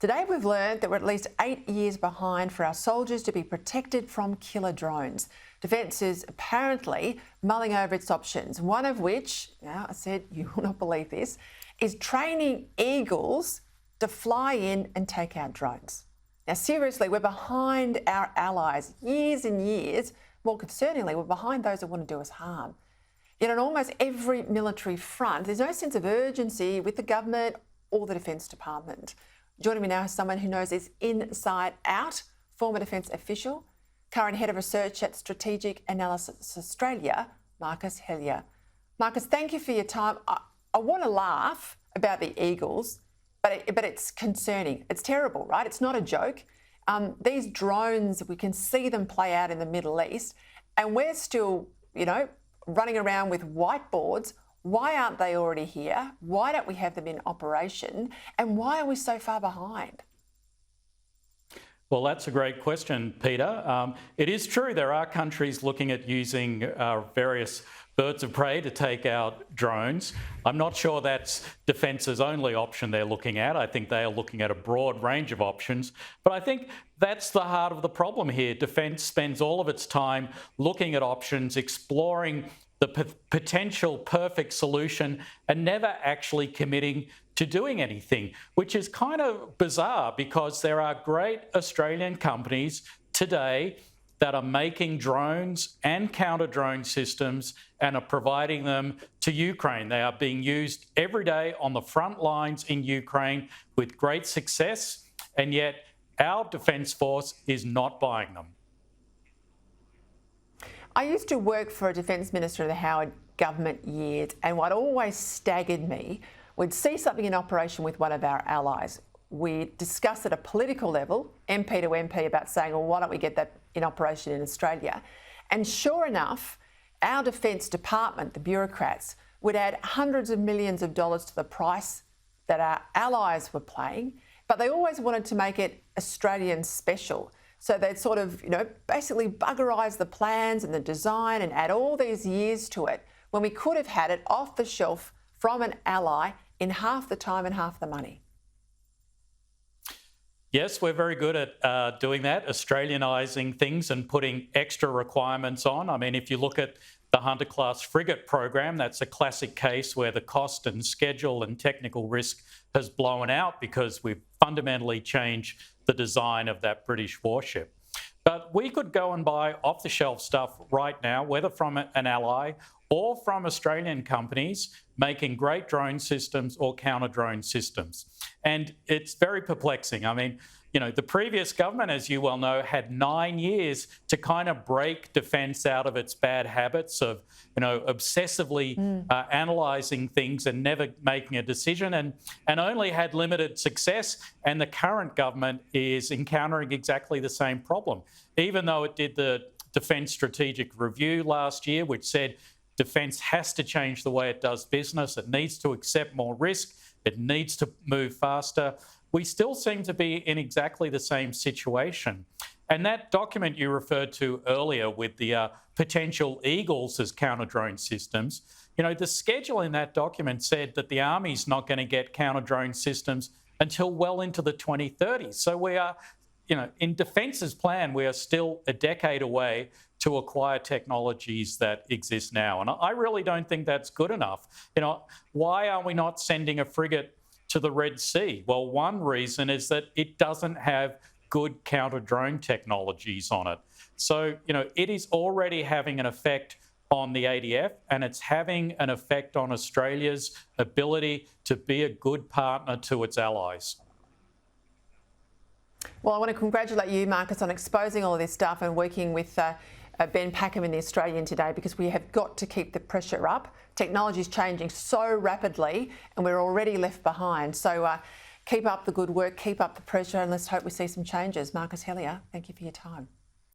Today we've learned that we're at least 8 years behind for our soldiers to be protected from killer drones. Defence is apparently mulling over its options, one of which, now I said you will not believe this, is training eagles to fly in and take out drones. Now seriously, we're behind our allies years and years. More concerningly, we're behind those that want to do us harm. Yet on almost every military front, there's no sense of urgency with the government or the Defence Department. Joining me now is someone who knows this inside out, former Defence official, current Head of Research at Strategic Analysis Australia, Marcus Hellyer. Marcus, thank you for your time. I want to laugh about the Eagles, but it's concerning. It's terrible, right? It's not a joke. These drones, we can see them play out in the Middle East, and we're still, running around with whiteboards. Why aren't they already here? Why don't we have them in operation? And why are we so far behind? Well, that's a great question, Peter. It is true there are countries looking at using various birds of prey to take out drones. I'm not sure that's Defence's only option they're looking at. I think they are looking at a broad range of options. But I think that's the heart of the problem here. Defence spends all of its time looking at options, exploring the potential perfect solution and never actually committing to doing anything, which is kind of bizarre because there are great Australian companies today that are making drones and counter-drone systems and are providing them to Ukraine. They are being used every day on the front lines in Ukraine with great success, and yet our Defence Force is not buying them. I used to work for a Defence Minister in the Howard government years, and what always staggered me, we'd see something in operation with one of our allies. We'd discuss at a political level, MP to MP, about saying, well, why don't we get that in operation in Australia? And sure enough, our Defence Department, the bureaucrats, would add hundreds of millions of dollars to the price that our allies were paying, but they always wanted to make it Australian special. So they'd sort of, basically buggerise the plans and the design and add all these years to it when we could have had it off the shelf from an ally in half the time and half the money. Yes, we're very good at doing that, Australianising things and putting extra requirements on. I mean, if you look at the Hunter-class frigate program, that's a classic case where the cost and schedule and technical risk has blown out because we've fundamentally changed the design of that British warship. But we could go and buy off-the-shelf stuff right now, whether from an ally or from Australian companies making great drone systems or counter-drone systems. And it's very perplexing. I mean, the previous government, as you well know, had 9 years to kind of break Defence out of its bad habits of, obsessively analysing things and never making a decision, and only had limited success. And the current government is encountering exactly the same problem. Even though it did the Defence Strategic Review last year, which said Defence has to change the way it does business, it needs to accept more risk, it needs to move faster, we still seem to be in exactly the same situation. And that document you referred to earlier with the potential Eagles as counter-drone systems, the schedule in that document said that the Army's not going to get counter-drone systems until well into the 2030s. So we are, in Defence's plan, we are still a decade away to acquire technologies that exist now. And I really don't think that's good enough. Why are we not sending a frigate to the Red Sea? Well, one reason is that it doesn't have good counter-drone technologies on it. So, it is already having an effect on the ADF, and it's having an effect on Australia's ability to be a good partner to its allies. Well, I want to congratulate you, Marcus, on exposing all of this stuff and working with Ben Packham in The Australian today, because we have got to keep the pressure up. Technology is changing so rapidly and we're already left behind. So keep up the good work, keep up the pressure, and let's hope we see some changes. Marcus Hellyer, thank you for your time.